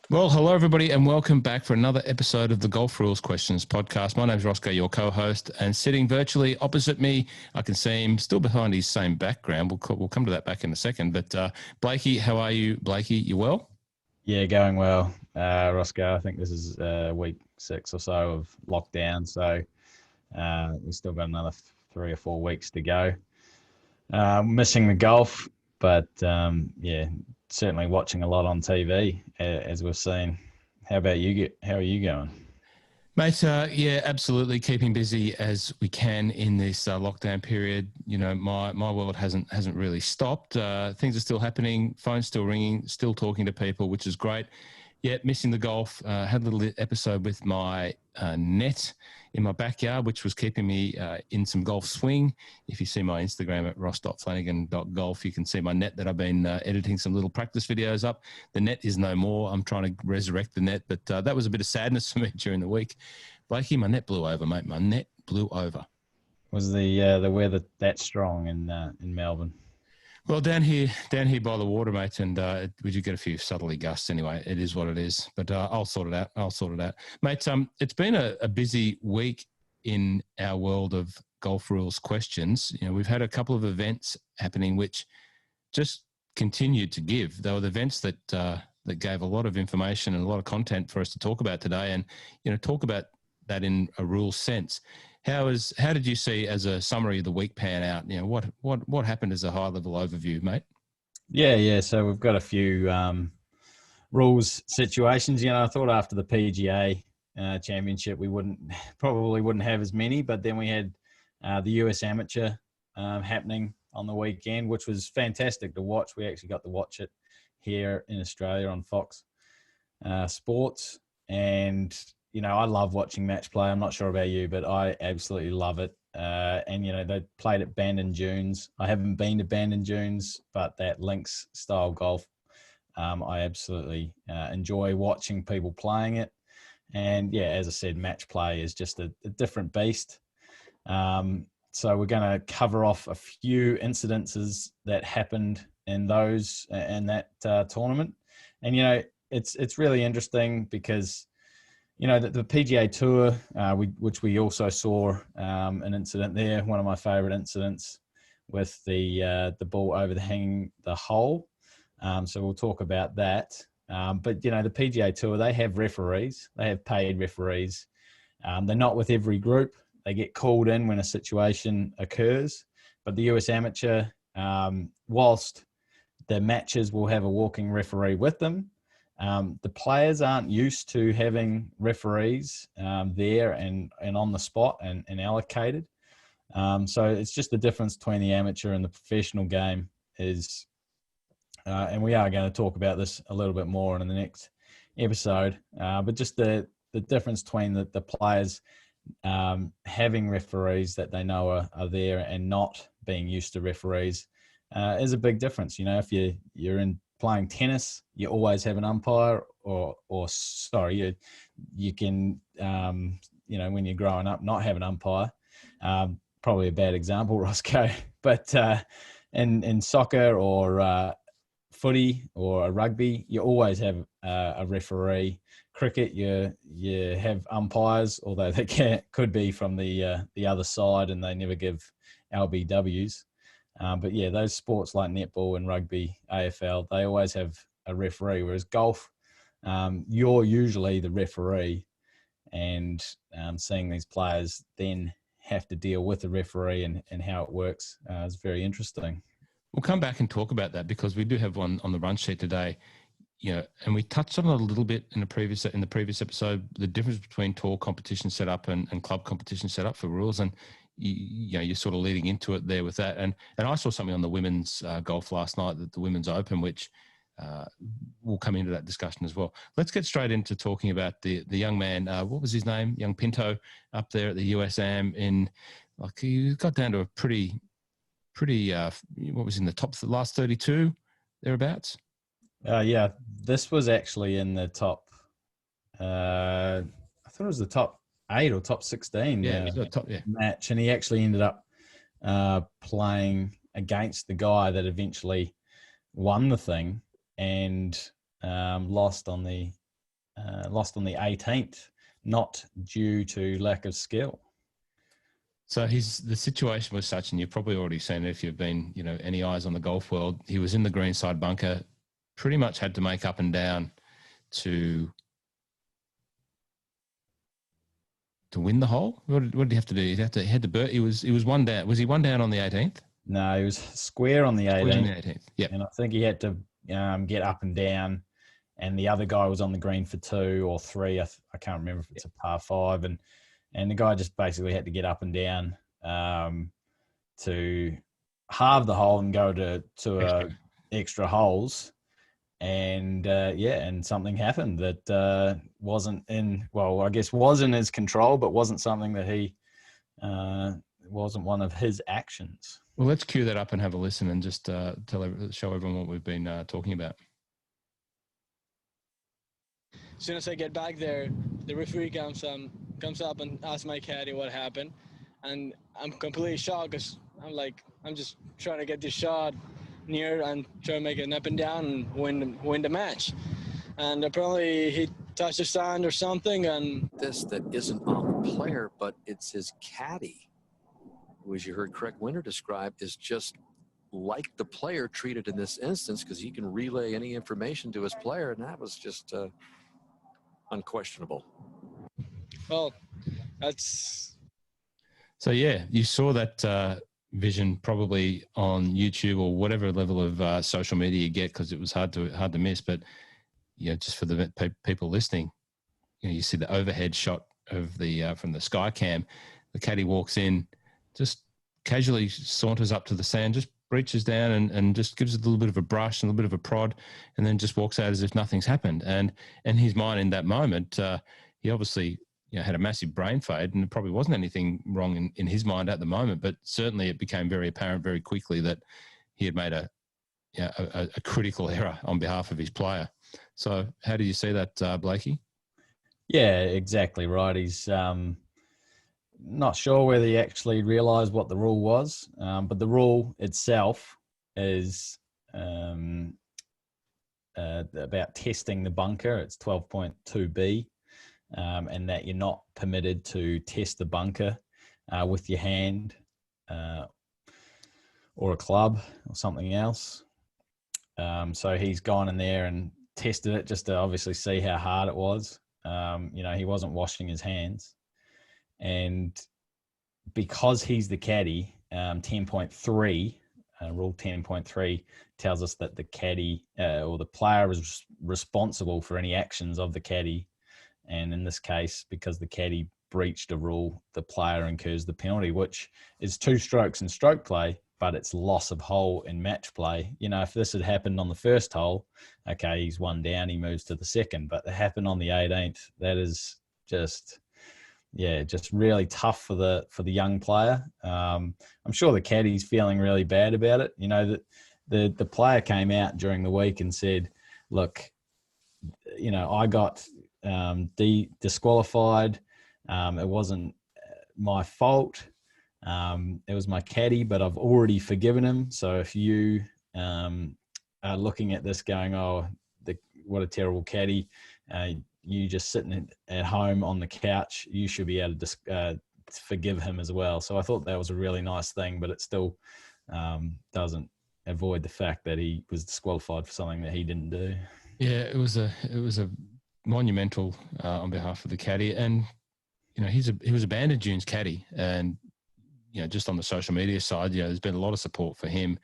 Well, hello, everybody, and welcome back for another episode of the Golf Rules Questions podcast. My name's Rossco, your co-host, and sitting virtually opposite me, I can see him still behind his same background. We'll come to that back in a second. But Blakey, how are you? Blakey, you well? Yeah, going well, Roscoe. I think this is week 6 or so of lockdown, so we've still got another 3 or 4 weeks to go. Missing the golf, but yeah, certainly watching a lot on TV as we've seen. How about you? How are you going? Mate, yeah, absolutely. Keeping busy as we can in this lockdown period. You know, my world hasn't really stopped. Things are still happening. Phone's still ringing. Still talking to people, which is great. Yeah, missing the golf. Had a little episode with my net in my backyard, which was keeping me in some golf swing. If you see my Instagram at ross.flanagan.golf, you can see my net that I've been editing some little practice videos up. The net is no more. I'm trying to resurrect the net, but that was a bit of sadness for me during the week. Blakey, my net blew over, mate. My net blew over. Was the weather that strong in Melbourne? Well, down here by the water, mate, and we did get a few southerly gusts anyway. It is what it is, but I'll sort it out. Mate, it's been a busy week in our world of golf rules questions. You know, we've had a couple of events happening which just continued to give. They were the events that gave a lot of information and a lot of content for us to talk about today, and talk about that in a rules sense. How did you see, as a summary of the week, pan out? What happened as a high level overview, mate? Yeah. So we've got a few rules situations. I thought after the PGA Championship we probably wouldn't have as many, but then we had the US Amateur happening on the weekend, which was fantastic to watch. We actually got to watch it here in Australia on Fox Sports, and I love watching match play. I'm not sure about you, but I absolutely love it. And they played at Bandon Dunes. I haven't been to Bandon Dunes, but that links style golf, I absolutely enjoy watching people playing it. And yeah, as I said, match play is just a different beast. So we're going to cover off a few incidences that happened in that tournament. And it's really interesting because the PGA Tour, which we also saw an incident there, one of my favourite incidents with the ball overhanging the hole. So we'll talk about that. But the PGA Tour, they have referees. They have paid referees. They're not with every group. They get called in when a situation occurs. But the US Amateur, whilst the matches will have a walking referee with them, the players aren't used to having referees there and on the spot and allocated. So it's just the difference between the amateur and the professional game is, and we are going to talk about this a little bit more in the next episode, but just the difference between the players having referees that they know are there and not being used to referees is a big difference. If you're in playing tennis, you always have an umpire, or you can, when you're growing up, not have an umpire. Probably a bad example, Roscoe, but in soccer or footy or rugby, you always have a referee. Cricket, you have umpires, although they could be from the other side, and they never give LBWs. But yeah, those sports like netball and rugby, AFL, they always have a referee, whereas golf, you're usually the referee, and seeing these players then have to deal with the referee and how it works is very interesting. We'll come back and talk about that because we do have one on the run sheet today, and we touched on it a little bit in the previous episode, the difference between tour competition setup and club competition setup for rules. And you're sort of leading into it there with that. And I saw something on the women's golf last night, the Women's Open, which we'll come into that discussion as well. Let's get straight into talking about the young man. What was his name? Young Pinto up there at the USAM he got down to a pretty, what was in the last 32 thereabouts? Yeah, this was actually in the top, I thought it was the top 8 or top 16 match, and he actually ended up playing against the guy that eventually won the thing and lost on the lost on the 18th, not due to lack of skill. So the situation was such, and you've probably already seen it if you've been, any eyes on the golf world. He was in the greenside bunker, pretty much had to make up and down to win the hole. What did he have to do? He had to He was one down. Was he one down on the 18th? No, he was square on the 18th. Yeah, and I think he had to get up and down. And the other guy was on the green for 2 or 3. I can't remember if it's a par 5. And the guy just basically had to get up and down to halve the hole and go to extra holes. And and something happened that wasn't was in his control, but wasn't something that he wasn't one of his actions. Well, let's cue that up and have a listen and just show everyone what we've been talking about. As soon as I get back there, the referee comes up and asks my caddy what happened, and I'm completely shocked because I'm just trying to get this shot near and try to make it up and down and win the match. And apparently he touched the sand or something, and that isn't on the player, but it's his caddy, who, as you heard Craig Winter describe, is just like the player treated in this instance, because he can relay any information to his player, and that was just unquestionable. Well, that's... So, yeah, you saw that vision probably on YouTube or whatever level of social media you get, because it was hard to miss. But, just for the people listening, you see the overhead shot of the from the sky cam. The caddy walks in, just casually saunters up to the sand, just reaches down and just gives it a little bit of a brush and a little bit of a prod, and then just walks out as if nothing's happened. And in his mind in that moment, he obviously had a massive brain fade, and there probably wasn't anything wrong in his mind at the moment, but certainly it became very apparent very quickly that he had made a critical error on behalf of his player. So how do you see that, Blakey? Yeah, exactly right. He's not sure whether he actually realised what the rule was, but the rule itself is about testing the bunker. It's 12.2b, and that you're not permitted to test the bunker with your hand or a club or something else. So he's gone in there and tested it just to obviously see how hard it was. He wasn't washing his hands. And because he's the caddy, 10.3, rule 10.3 tells us that the caddy or the player is responsible for any actions of the caddy. And in this case, because the caddy breached a rule, the player incurs the penalty, which is 2 strokes in stroke play, but it's loss of hole in match play. If this had happened on the first hole, okay, he's 1 down, he moves to the second. But it happened on the 18th. That is just really tough for the young player. I'm sure the caddy's feeling really bad about it. That the player came out during the week and said, look, I got disqualified. It wasn't my fault. It was my caddy, but I've already forgiven him. So if you are looking at this going, what a terrible caddy, you just sitting at home on the couch, you should be able to forgive him as well. So I thought that was a really nice thing, but it still doesn't avoid the fact that he was disqualified for something that he didn't do. Yeah, it was a monumental on behalf of the caddy, and he was a Bandon Dunes caddy, and just on the social media side, there's been a lot of support for him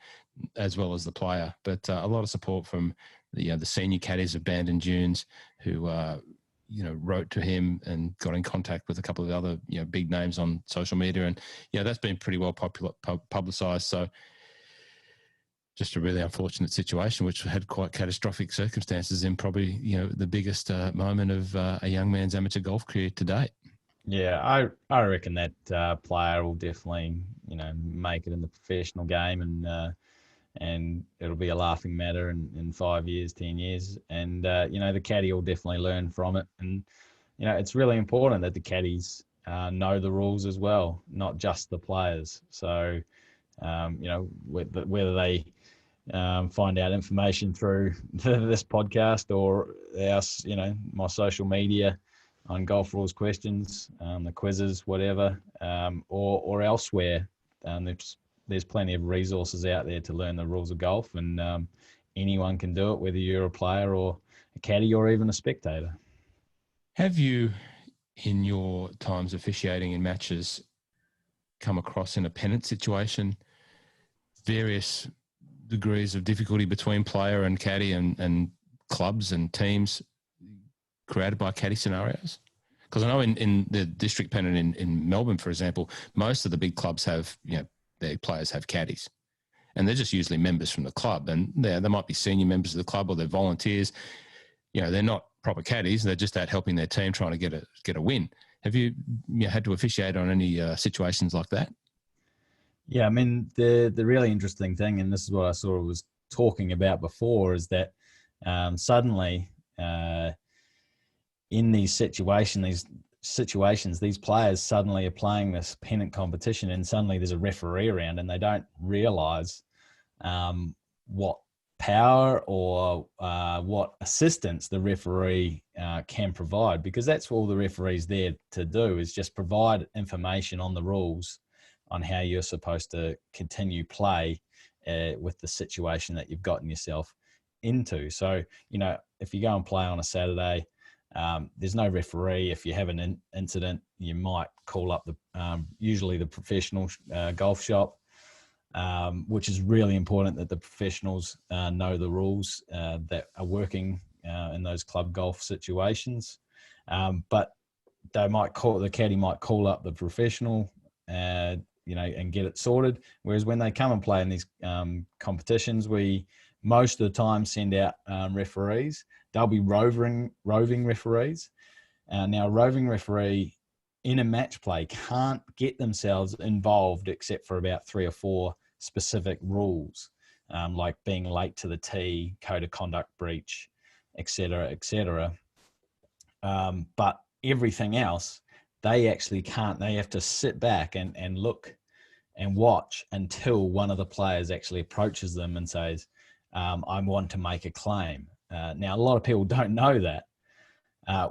as well as the player, but a lot of support from the senior caddies of Bandon Dunes who wrote to him and got in contact with a couple of the other big names on social media, and that's been pretty well publicized. So just a really unfortunate situation, which had quite catastrophic circumstances in probably the biggest moment of a young man's amateur golf career to date. Yeah, I reckon that player will definitely make it in the professional game, and it'll be a laughing matter in 5 years, 10 years, and the caddy will definitely learn from it. And it's really important that the caddies know the rules as well, not just the players. So whether they find out information through this podcast or my social media on golf rules questions, the quizzes, whatever, or elsewhere. There's plenty of resources out there to learn the rules of golf, and anyone can do it, whether you're a player or a caddy or even a spectator. Have you, in your times officiating in matches, come across in a pennant situation various degrees of difficulty between player and caddy and clubs and teams created by caddy scenarios? Because I know in the district pennant in Melbourne, for example, most of the big clubs have, their players have caddies, and they're just usually members from the club, and they might be senior members of the club or they're volunteers. They're not proper caddies. They're just out helping their team trying to get a win. Have you had to officiate on any situations like that? Yeah, I mean, the really interesting thing, and this is what I sort of was talking about before, is that suddenly in these situations, these players suddenly are playing this pennant competition, and suddenly there's a referee around, and they don't realise what power or what assistance the referee can provide, because that's all the referee's there to do, is just provide information on the rules on how you're supposed to continue play with the situation that you've gotten yourself into. So, if you go and play on a Saturday, there's no referee. If you have an incident, you might call up usually the professional golf shop, which is really important that the professionals know the rules that are working in those club golf situations. But the caddy might call up the professional, and get it sorted. Whereas when they come and play in these competitions, we most of the time send out referees. They'll be roving referees. Now, a roving referee in a match play can't get themselves involved except for about 3 or 4 specific rules, like being late to the tee, code of conduct breach, etc., etc. But everything else, they actually can't. They have to sit back and look and watch until one of the players actually approaches them and says, I want to make a claim. Now, a lot of people don't know that,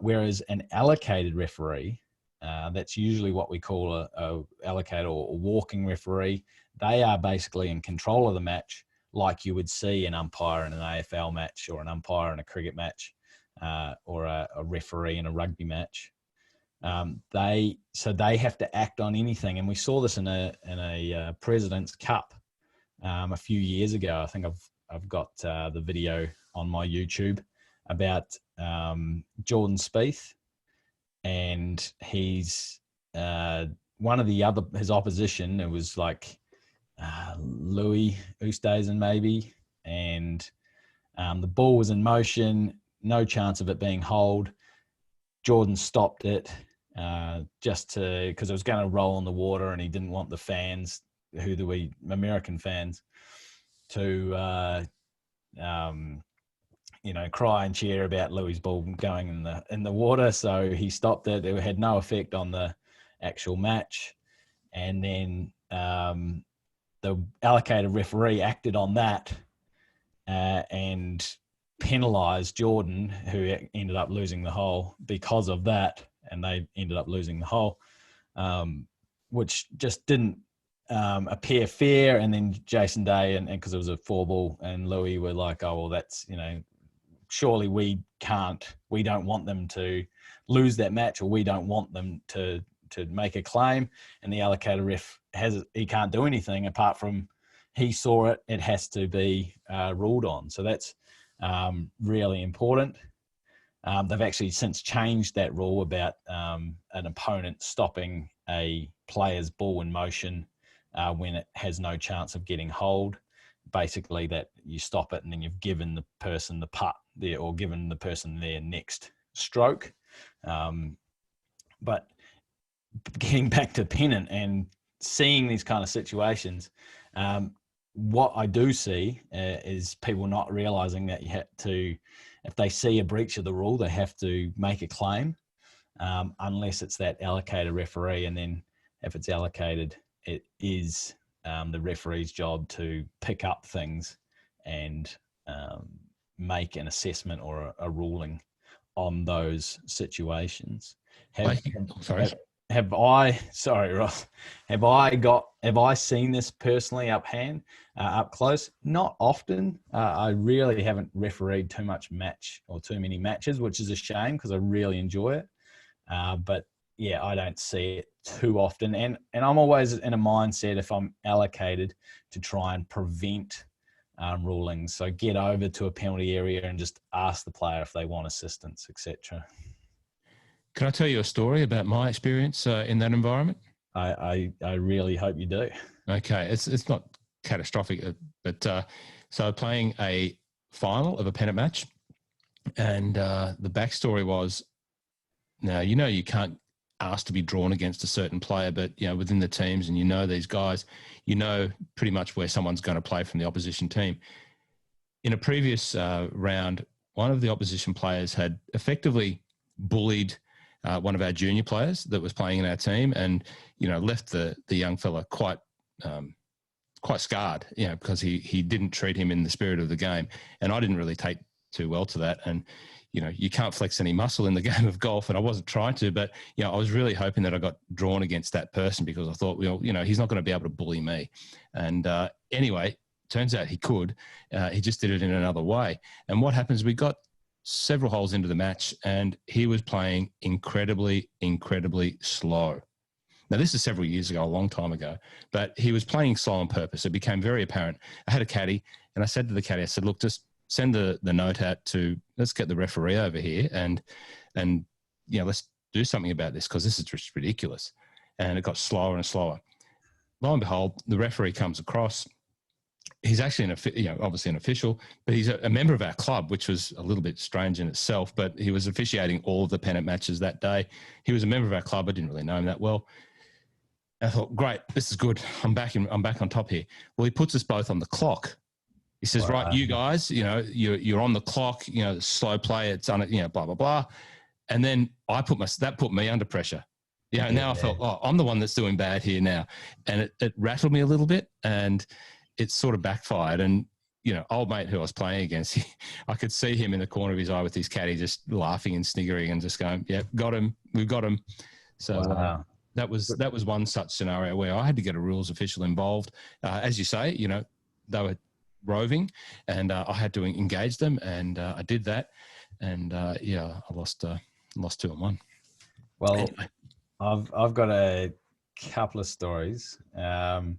whereas an allocated referee, that's usually what we call a allocated or a walking referee. They are basically in control of the match, like you would see an umpire in an AFL match, or an umpire in a cricket match, or a referee in a rugby match. They have to act on anything, and we saw this in a President's Cup a few years ago. I think I've got the video on my YouTube about Jordan Spieth, and he's one of his opposition. It was like Louis Oosthuizen maybe, and the ball was in motion, no chance of it being holed. Jordan stopped it because it was going to roll in the water, and he didn't want the fans, American fans, to cry and cheer about Louis' ball going in the water. So he stopped it. It had no effect on the actual match, and then the allocated referee acted on that and penalised Jordan, who ended up losing the hole because of that, and they ended up losing the hole, which just didn't appear fair. And then Jason Day, and because it was a 4-ball, and Louis were like, oh, well, that's, surely we don't want them to lose that match, or we don't want them to make a claim. And the allocated ref he can't do anything apart from he saw it. It has to be ruled on. So that's really important. They've actually since changed that rule about an opponent stopping a player's ball in motion when it has no chance of getting holed. Basically, that you stop it and then you've given the person the putt there, or given the person their next stroke. But getting back to pennant and seeing these kind of situations, what I do see is people not realizing that you have to, if they see a breach of the rule, they have to make a claim, unless it's that allocated referee. And then if it's allocated, it is the referee's job to pick up things and make an assessment or a ruling on those situations. Have I seen this personally up close? Not often. I really haven't refereed too many matches, which is a shame because I really enjoy it. But yeah, I don't see it too often. And I'm always in a mindset, if I'm allocated, to try and prevent rulings. So get over to a penalty area and just ask the player if they want assistance, etc. Can I tell you a story about my experience in that environment? I really hope you do. Okay, it's not catastrophic, but so playing a final of a pennant match, and the backstory was, now you can't ask to be drawn against a certain player, but within the teams, and these guys, pretty much where someone's going to play from the opposition team. In a previous round, one of the opposition players had effectively bullied one of our junior players that was playing in our team, and left the young fella quite scarred, because he didn't treat him in the spirit of the game, and I didn't really take too well to that. And you can't flex any muscle in the game of golf, and I wasn't trying to, but I was really hoping that I got drawn against that person, because I thought, he's not going to be able to bully me. And anyway, turns out he could. He just did it in another way. And what happens? We got several holes into the match, and he was playing incredibly, incredibly slow. Now, this is several years ago, a long time ago, but he was playing slow on purpose. It became very apparent. I had a caddy, and I said to the caddy, I said, look, just send the note out to, let's get the referee over here and let's do something about this, because this is just ridiculous. And it got slower and slower. Lo and behold, the referee comes across. He's actually obviously an official, but he's a member of our club, which was a little bit strange in itself, but he was officiating all of the pennant matches that day. He was a member of our club. I didn't really know him that well. I thought, great, this is good. I'm back on top here. Well, he puts us both on the clock. He says, right, you guys, you're on the clock, slow play, it's on it, blah, blah, blah. And then that put me under pressure. Now I felt, I'm the one that's doing bad here now. And it rattled me a little bit, and it sort of backfired. And, old mate who I was playing against, I could see him in the corner of his eye with his caddy just laughing and sniggering and just going, yeah, got him. We've got him. So that was one such scenario where I had to get a rules official involved. As you say, they were roving, and I had to engage them, and I did that. And I lost 2-1. Well, anyway. I've got a couple of stories. The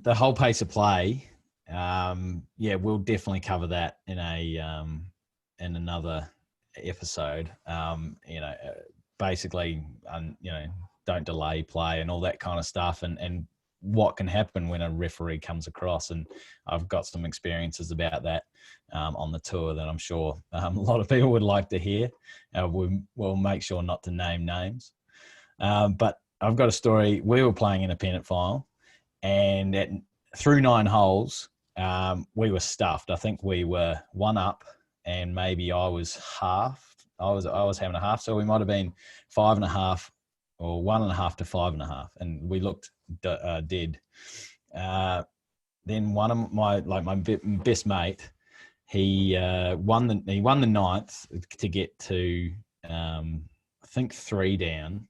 whole pace of play, we'll definitely cover that in another episode. Basically, don't delay play and all that kind of stuff, and what can happen when a referee comes across. And I've got some experiences about that on the tour that I'm sure a lot of people would like to hear. We'll make sure not to name names. But I've got a story. We were playing in a pennant final, and through 9 holes, we were stuffed. I think we were 1 up, and maybe I was half. I was having a half, so we might have been 5.5 or 1.5 to 5.5, and we looked dead. Then one of my best mate, he won the 9th to get to I think 3 down,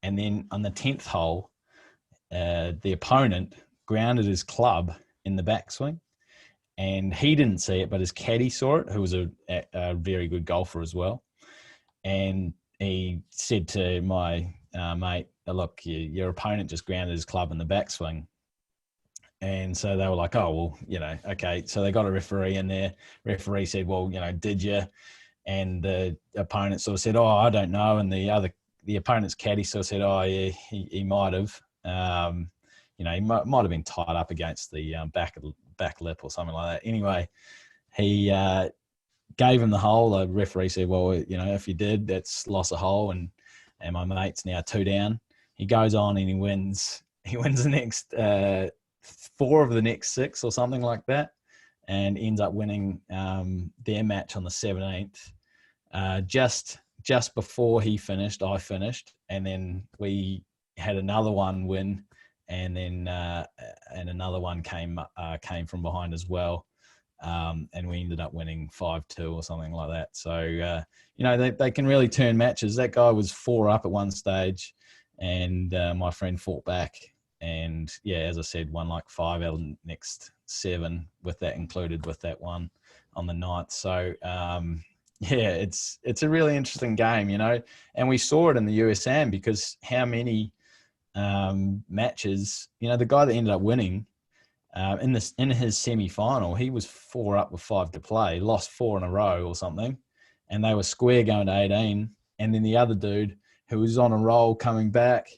and then on the 10th hole, the opponent grounded his club in the backswing, and he didn't see it, but his caddy saw it, who was a very good golfer as well. And he said to my mate, look, your opponent just grounded his club in the backswing. And so they were like, oh, well, okay. So they got a referee in there. Referee said, well, did you? And the opponent sort of said, oh, I don't know. And the opponent's caddy sort of said, oh, yeah, he might have. He might have been tied up against the back lip or something like that. Anyway, he gave him the hole. The referee said, well, if you did, that's lost a hole, and my mate's now 2 down. He goes on and he wins the next 4 of the next 6 or something like that, and ends up winning their match on the 17th. Just before he finished, I finished, and then we had another one win, and then and another one came from behind as well. And we ended up winning 5-2 or something like that. So, you know, they can really turn matches. That guy was 4 up at one stage, and my friend fought back. And, yeah, as I said, won like 5 out of the next 7, with that included with that one on the 9th. So, yeah, it's a really interesting game, you know. And we saw it in the USAM, because how many matches, you know, the guy that ended up winning, in his semi-final, he was 4 up with 5 to play, lost 4 in a row or something, and they were square going to 18. And then the other dude, who was on a roll coming back,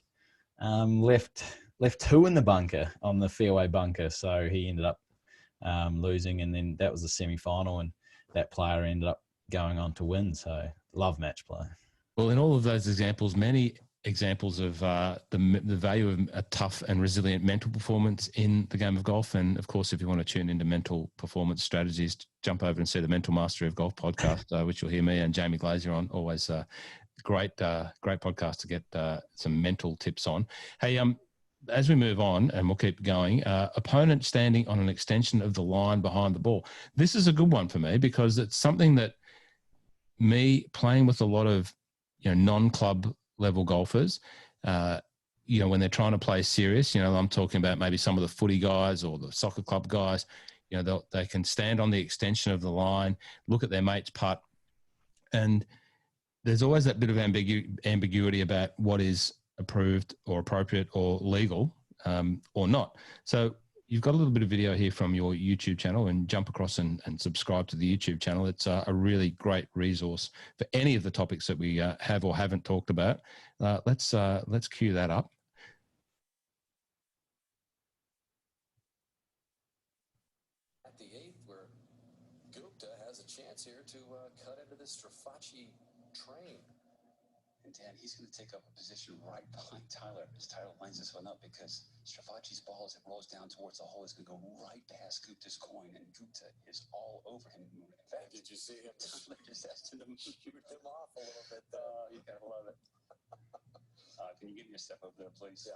left 2 in the bunker, on the fairway bunker. So he ended up losing, and then that was the semi-final, and that player ended up going on to win. So love match play. Well, in all of those examples, many examples of the value of a tough and resilient mental performance in the game of golf. And of course, if you want to tune into mental performance strategies, jump over and see the Mental Mastery of Golf podcast, which you'll hear me and Jamie Glazier on. Always great podcast to get some mental tips on. Hey, as we move on, and we'll keep going, opponent standing on an extension of the line behind the ball. This is a good one for me, because it's something that me playing with a lot of, you know, non-club level golfers, you know, when they're trying to play serious, you know, I'm talking about maybe some of the footy guys or the soccer club guys, you know, they can stand on the extension of the line, look at their mate's putt, and there's always that bit of ambiguity about what is approved or appropriate or legal or not. So you've got a little bit of video here from your YouTube channel, and jump across and subscribe to the YouTube channel. It's a really great resource for any of the topics that we have or haven't talked about. Let's cue that up. At the 8th, where Gupta has a chance here to cut into this Strafacci train. And Dan, he's going to take up a position right behind Tyler as Tyler lines this one up, because Strafacci's ball, as it rolls down towards the hole, is going to go right past Gupta's coin, and Gupta is all over him. In fact, Did you see him? just asked him to shoot him off a little bit. You gotta love it. Can you give me a step over there, please? Yeah.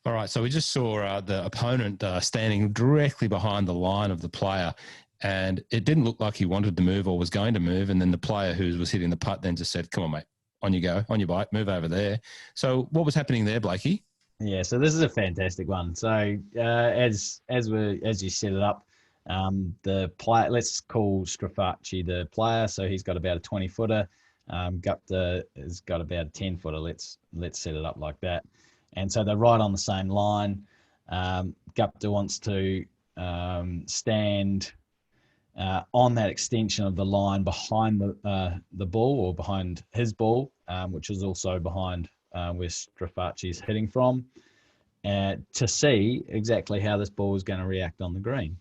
All right, so we just saw the opponent standing directly behind the line of the player, and it didn't look like he wanted to move or was going to move. And then the player who was hitting the putt then just said, "Come on, mate, on you go, on your bike, move over there." So what was happening there, Blakey? Yeah, so this is a fantastic one. So as you set it up, the player, let's call Strafacci the player. So he's got about a 20-footer. Gupta has got about a 10-footer. Let's set it up like that. And so they're right on the same line. Gupta wants to stand on that extension of the line behind the ball, or behind his ball, which is also behind where Strafacci's hitting from, to see exactly how this ball is going to react on the green.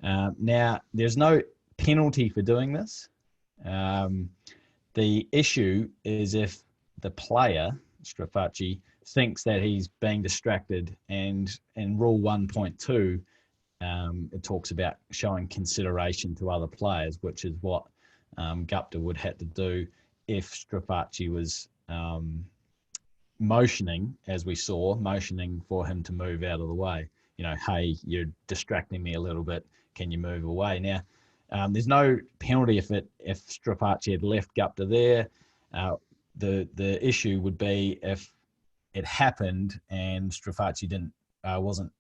Now, there's no penalty for doing this. The issue is if the player, Strafacci, thinks that he's being distracted, and in Rule 1.2, it talks about showing consideration to other players, which is what Gupta would have to do if Strafacci was motioning, as we saw, motioning for him to move out of the way. You know, hey, you're distracting me a little bit. Can you move away? Now, there's no penalty if Strafacci had left Gupta there. The issue would be if it happened and Strafacci wasn't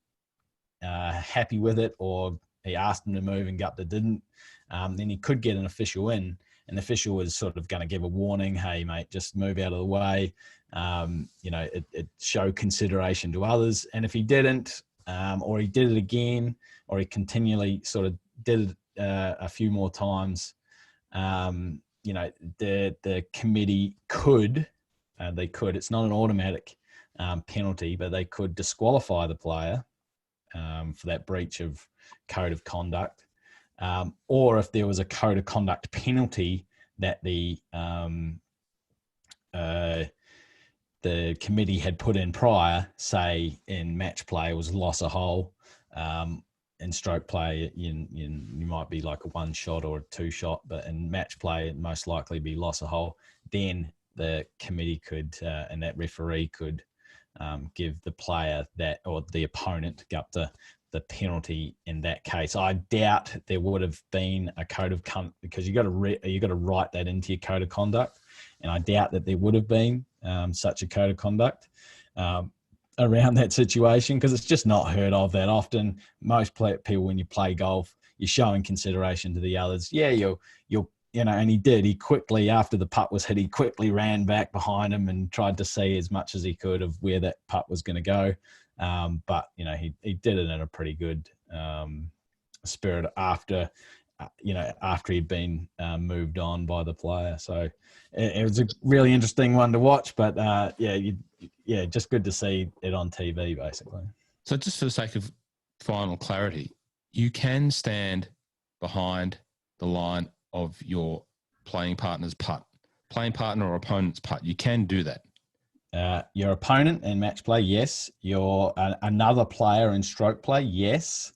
happy with it, or he asked him to move and Gupta didn't, then he could get an official in. An official is sort of going to give a warning, hey, mate, just move out of the way. You know, it show consideration to others. And if he didn't, or he did it again, or he continually sort of did it a few more times, you know, the committee could, it's not an automatic penalty, but they could disqualify the player for that breach of code of conduct. Or if there was a code of conduct penalty that the committee had put in prior, say in match play was loss a hole, in stroke play you might be like a 1 shot or a 2 shot, but in match play it most likely be loss a hole, then the committee could and that referee could give the player that, or the opponent, up the penalty in that case. I doubt there would have been a code of conduct, because you got to write that into your code of conduct, and I doubt that there would have been such a code of conduct around that situation, because it's just not heard of that often. Most people, when you play golf, you're showing consideration to the others. Yeah, you're and he did. He quickly, after the putt was hit, he quickly ran back behind him and tried to see as much as he could of where that putt was going to go. But he did it in a pretty good spirit after he'd been moved on by the player. So it was a really interesting one to watch. But just good to see it on TV, basically. So just for the sake of final clarity, you can stand behind the line of your playing partner's putt, playing partner or opponent's putt. You can do that. Your opponent in match play, yes. Your another player in stroke play, yes.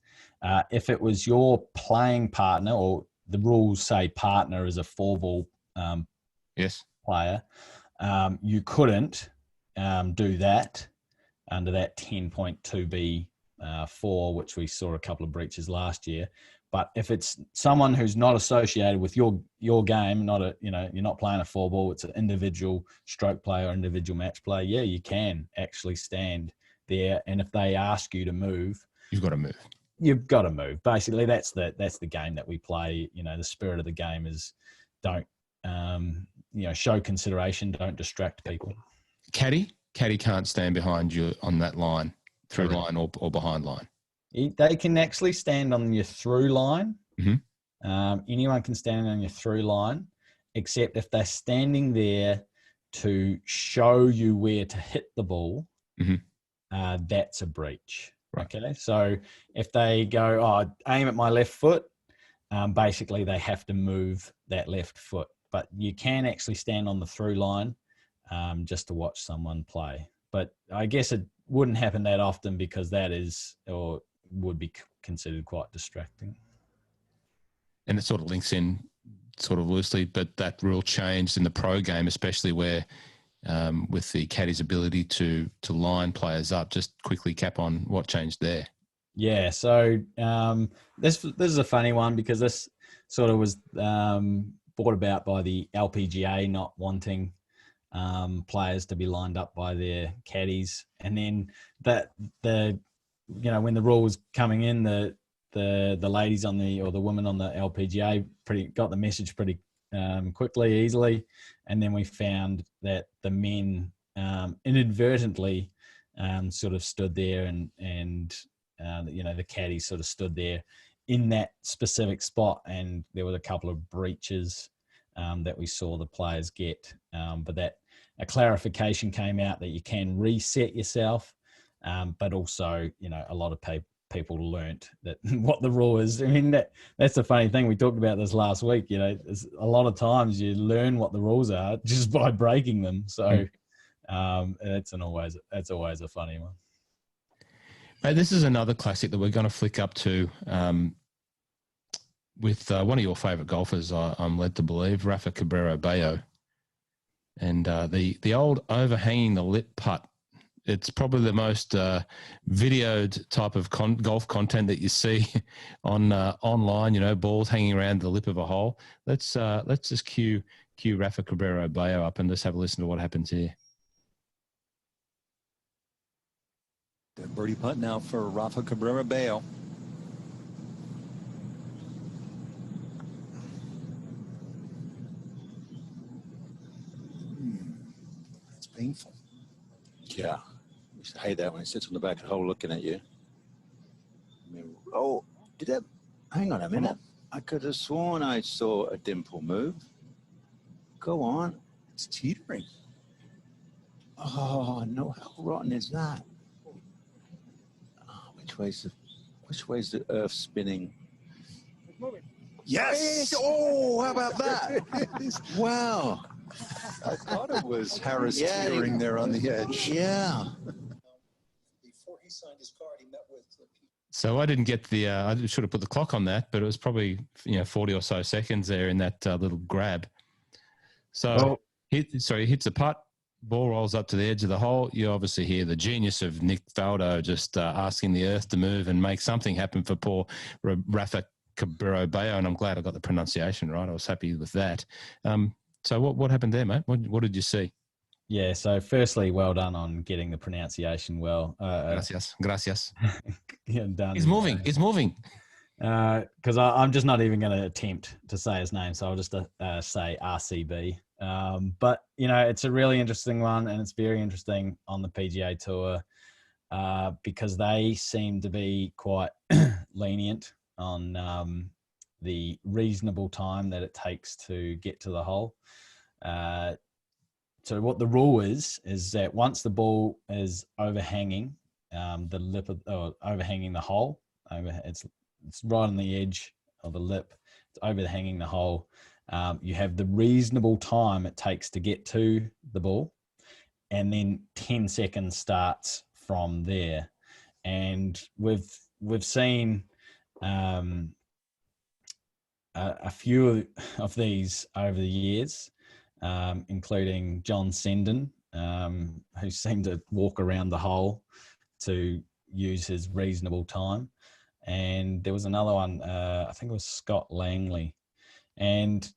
If it was your playing partner, or the rules say partner is a 4-ball player, you couldn't do that under that 10.2B4, which we saw a couple of breaches last year. But if it's someone who's not associated with your game, you're not playing a 4-ball, it's an individual stroke play or individual match play, yeah, you can actually stand there. And if they ask you to move, you've got to move. You've got to move. Basically, that's the game that we play. The spirit of the game is don't show consideration, don't distract people. Caddie can't stand behind you on that line, through line or behind line. They can actually stand on your through line. Mm-hmm. Anyone can stand on your through line, except if they're standing there to show you where to hit the ball, that's a breach. Right. Okay, so if they go, aim at my left foot, basically they have to move that left foot. But you can actually stand on the through line just to watch someone play. But I guess it wouldn't happen that often, because that is, or would be considered quite distracting. And it sort of links in sort of loosely, but that rule changed in the pro game, especially where with the caddy's ability to line players up. Just quickly cap on what changed there. Yeah, so this is a funny one, because this sort of was brought about by the LPGA not wanting players to be lined up by their caddies, and then when the rule was coming in, the ladies on the women on the LPGA got the message pretty quickly, easily, and then we found that the men inadvertently sort of stood there, and the caddies sort of stood there in that specific spot, and there were a couple of breaches that we saw the players get, but that a clarification came out that you can reset yourself. But also, a lot of people learnt that what the rule is. I mean, that's the funny thing. We talked about this last week. There's a lot of times you learn what the rules are just by breaking them. So that's always a funny one. Mate, this is another classic that we're going to flick up to with one of your favourite golfers, I'm led to believe, Rafa Cabrera-Bello. And the old overhanging the lip putt. It's probably the most videoed type of golf content that you see on online. Balls hanging around the lip of a hole. Let's just cue Rafa Cabrera-Bello up and just have a listen to what happens here. The birdie putt now for Rafa Cabrera-Bello. That's painful. Yeah. I hate that when he sits on the back of the hole looking at you. Hang on a minute. I could have sworn I saw a dimple move. Go on. It's teetering. Oh, no, how rotten is that? Oh, which way's the earth spinning? Yes! Oh, how about that? Wow. I thought it was Harris teetering there on the edge. Yeah. Before he signed his card, he met with So I didn't get I should have put the clock on that, but it was probably 40 or so seconds there in that little grab. So he hits a putt, Ball rolls up to the edge of the hole. You obviously hear the genius of Nick Faldo just asking the earth to move and make something happen for poor Rafa Cabrera-Bello, and I'm glad I got the pronunciation right. I was happy with that. So what happened there, mate? What did you see? Yeah, so firstly, well done on getting the pronunciation well. Gracias. Done. He's moving. Because I'm just not even going to attempt to say his name, so I'll just say RCB. But, it's a really interesting one, and it's very interesting on the PGA Tour because they seem to be quite lenient on the reasonable time that it takes to get to the hole. So what the rule is that once the ball is overhanging the lip overhanging the hole, it's right on the edge of the lip, it's overhanging the hole, you have the reasonable time it takes to get to the ball, and then 10 seconds starts from there. And we've seen a few of these over the years, including John Senden, who seemed to walk around the hole to use his reasonable time. And there was another one, I think it was Scott Langley. And,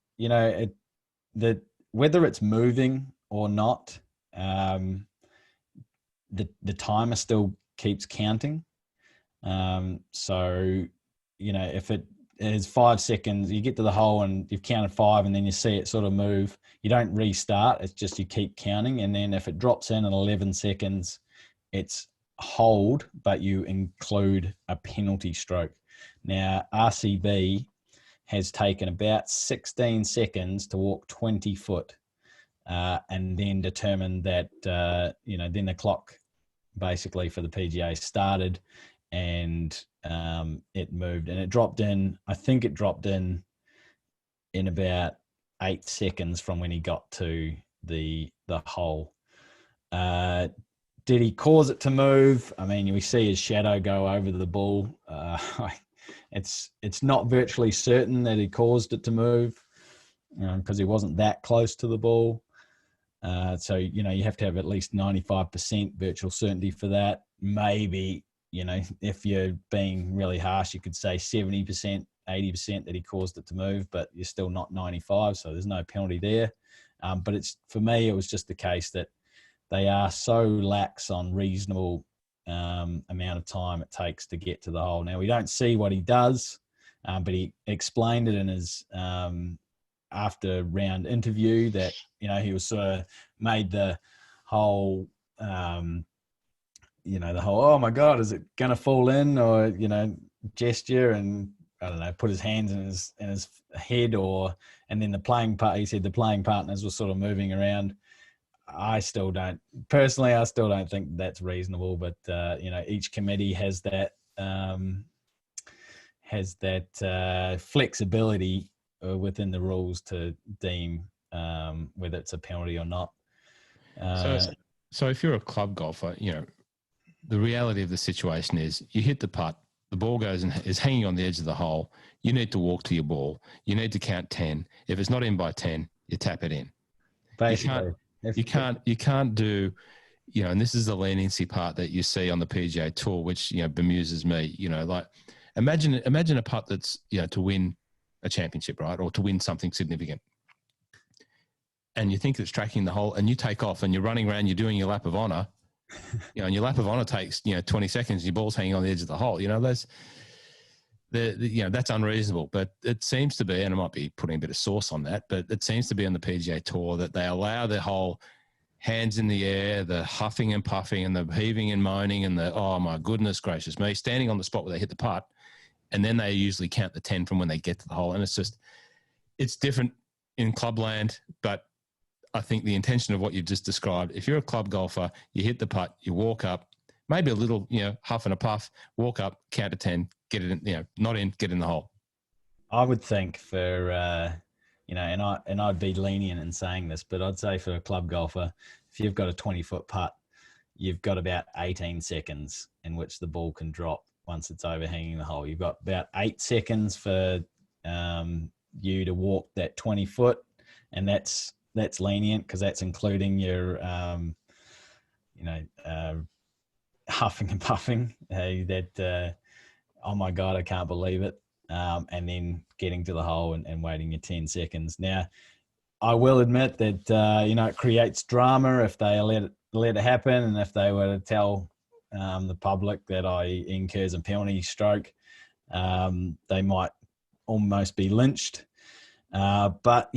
whether it's moving or not, the timer still keeps counting. So, if it is 5 seconds, you get to the hole and you've counted 5 and then you see it sort of move, you don't restart. It's just you keep counting. And then if it drops in at 11 seconds, it's hold, but you include a penalty stroke. Now, RCB has taken about 16 seconds to walk 20 foot and then determined that, then the clock basically for the PGA started and it moved and it dropped in. I think it dropped in about 8 seconds from when he got to the hole. Did he cause it to move? I mean, we see his shadow go over the ball. It's not virtually certain that he caused it to move because he wasn't that close to the ball. So, you have to have at least 95% virtual certainty for that. Maybe, if you're being really harsh, you could say 70%, 80% that he caused it to move, but you're still not 95, so there's no penalty there. But for me, it was just the case that they are so lax on reasonable amount of time it takes to get to the hole. Now, we don't see what he does, but he explained it in his after round interview that, he was sort of made the whole, the whole, oh my God, is it going to fall in, or, gesture and, I don't know, put his hands in his head, and then he said the playing partners were sort of moving around. I still don't think that's reasonable, but each committee has that flexibility within the rules to deem whether it's a penalty or not. So if you're a club golfer, the reality of the situation is you hit the putt, the ball goes and is hanging on the edge of the hole. You need to walk to your ball. You need to count 10. If it's not in by 10, you tap it in. Basically. You can't do, and this is the leniency part that you see on the PGA Tour, which, bemuses me, like imagine a putt that's, to win a championship, right? Or to win something significant. And you think it's tracking the hole and you take off and you're running around, you're doing your lap of honor, and your lap of honor takes, 20 seconds, your ball's hanging on the edge of the hole. That's unreasonable, but it seems to be, and I might be putting a bit of sauce on that, but it seems to be on the PGA Tour that they allow the whole hands in the air, the huffing and puffing and the heaving and moaning and the, oh my goodness gracious me, standing on the spot where they hit the putt. And then they usually count the 10 from when they get to the hole. And it's different in clubland, but I think the intention of what you've just described, if you're a club golfer, you hit the putt, you walk up, maybe a little, huff and a puff, walk up, count to 10, get it in, not in, get in the hole. I would think for, and I'd be lenient in saying this, but I'd say for a club golfer, if you've got a 20-foot putt, you've got about 18 seconds in which the ball can drop once it's overhanging the hole. You've got about 8 seconds for you to walk that 20 foot, and that's that's lenient because that's including your, huffing and puffing. Oh my God, I can't believe it. And then getting to the hole and waiting your 10 seconds. Now, I will admit that, it creates drama if they let it happen, and if they were to tell the public that I incurs a penalty stroke, they might almost be lynched. But,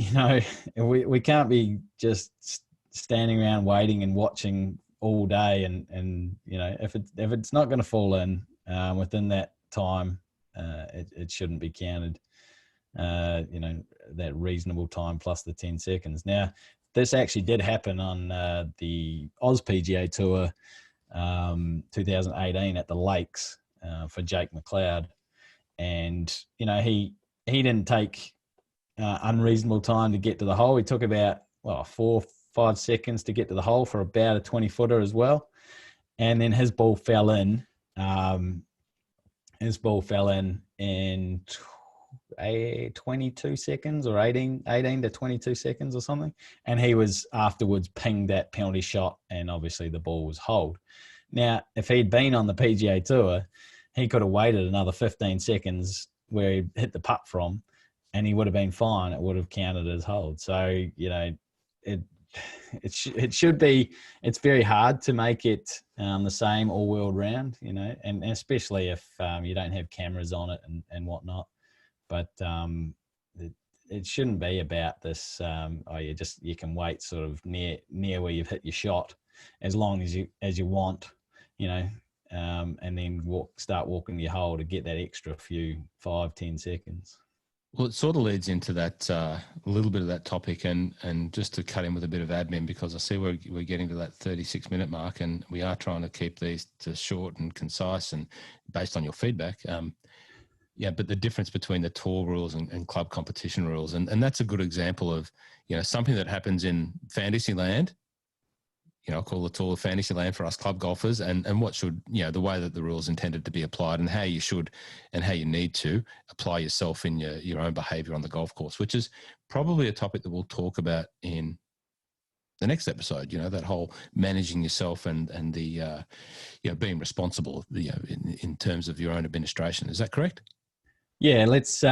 we can't be just standing around waiting and watching all day. And if it's not going to fall in within that time, it shouldn't be counted. That reasonable time plus the 10 seconds. Now, this actually did happen on the Oz PGA Tour 2018 at the Lakes for Jake McLeod. And, he didn't take unreasonable time to get to the hole. He took about 4-5 seconds to get to the hole for about a 20-footer as well. And then his ball fell in. In 22 seconds or 18 to 22 seconds or something. And he was afterwards pinged that penalty shot, and obviously the ball was holed. Now, if he'd been on the PGA Tour, he could have waited another 15 seconds where he hit the putt from, and he would have been fine. It would have counted as hold. So, it should be, it's very hard to make it the same all world round, and especially if you don't have cameras on it and whatnot. But it shouldn't be about this. You can wait sort of near where you've hit your shot, as long as you want, and then start walking your hole to get that extra few 5-10 seconds. Well, it sort of leads into that a little bit of that topic, and just to cut in with a bit of admin, because I see we're getting to that 36-minute mark, and we are trying to keep these to short and concise and based on your feedback. But the difference between the tour rules and club competition rules, and that's a good example of, something that happens in fantasy land. I call the tour fantasy land for us club golfers, and what should, the way that the rules intended to be applied, and how you should and how you need to apply yourself in your own behavior on the golf course, which is probably a topic that we'll talk about in the next episode, that whole managing yourself and the, being responsible, in terms of your own administration. Is that correct? Yeah, let's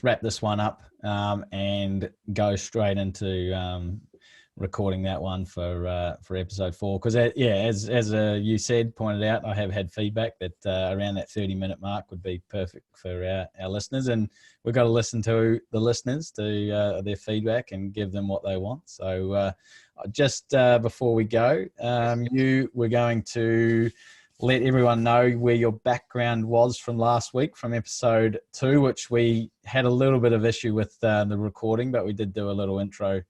wrap this one up and go straight into recording that one for episode 4. Because as you pointed out, I have had feedback that around that 30-minute mark would be perfect for our listeners, and we've got to listen to the listeners, to their feedback, and give them what they want. So just before we go, you were going to let everyone know where your background was from last week, from episode 2, which we had a little bit of issue with the recording, but we did do a little intro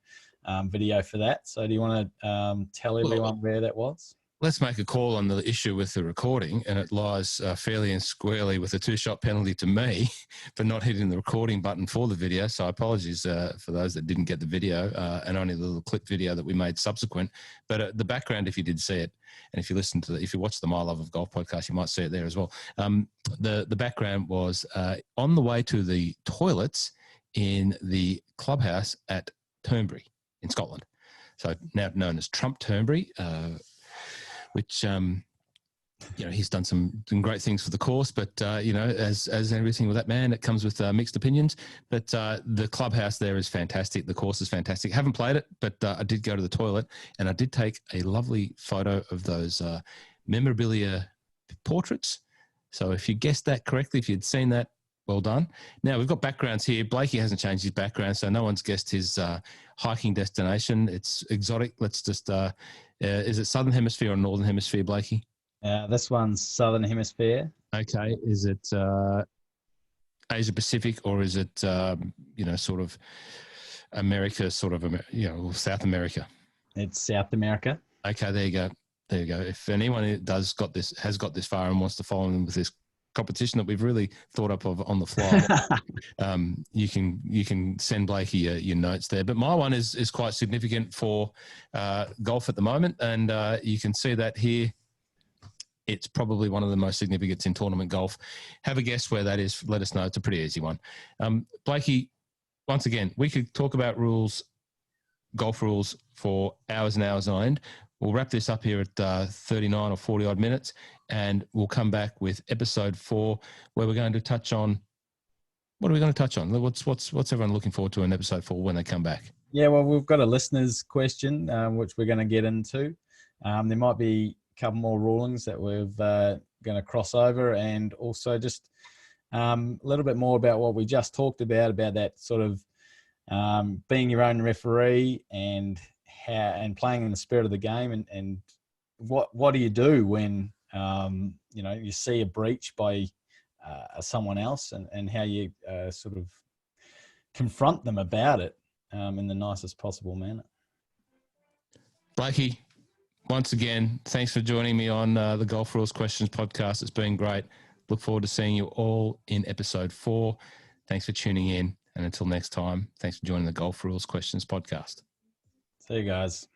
video for that. So do you want to tell everyone where that was? Let's make a call on the issue with the recording, and it lies fairly and squarely with a 2-shot penalty to me for not hitting the recording button for the video. So apologies for those that didn't get the video and only the little clip video that we made subsequent. But the background, if you did see it, and if you watch the My Love of Golf podcast, you might see it there as well. The background was on the way to the toilets in the clubhouse at Turnberry in Scotland. So now known as Trump Turnberry, which, he's done some great things for the course, but, as everything with that man, it comes with mixed opinions. But the clubhouse there is fantastic. The course is fantastic. Haven't played it, but I did go to the toilet, and I did take a lovely photo of those memorabilia portraits. So if you guessed that correctly, if you'd seen that, well done. Now, we've got backgrounds here. Blakey hasn't changed his background, so no one's guessed his hiking destination. It's exotic. Let's just, is it Southern Hemisphere or Northern Hemisphere, Blakey? This one's Southern Hemisphere. Okay. Is it Asia Pacific, or is it, sort of America, South America? It's South America. Okay, there you go. If anyone has got this far and wants to follow them with this competition that we've really thought up of on the fly, you can send Blakey your notes there. But my one is quite significant for golf at the moment, and you can see that here. It's probably one of the most significant in tournament golf. Have a guess where that is. Let us know. It's a pretty easy one. Blakey, once again, we could talk about rules golf rules for hours and hours on end. We'll wrap this up here at 39 or 40 odd minutes, and we'll come back with episode 4, where we're going to touch on, what are we going to touch on? What's everyone looking forward to in episode 4 when they come back? Yeah, well, we've got a listener's question, which we're going to get into. There might be a couple more rulings that we're going to cross over, and also just a little bit more about what we just talked about that sort of being your own referee and playing in the spirit of the game, and what do you do when you see a breach by someone else, and how you sort of confront them about it in the nicest possible manner. Blakey, once again, thanks for joining me on the Golf Rules Questions podcast. It's been great. Look forward to seeing you all in episode 4. Thanks for tuning in. And until next time, thanks for joining the Golf Rules Questions podcast. See you guys.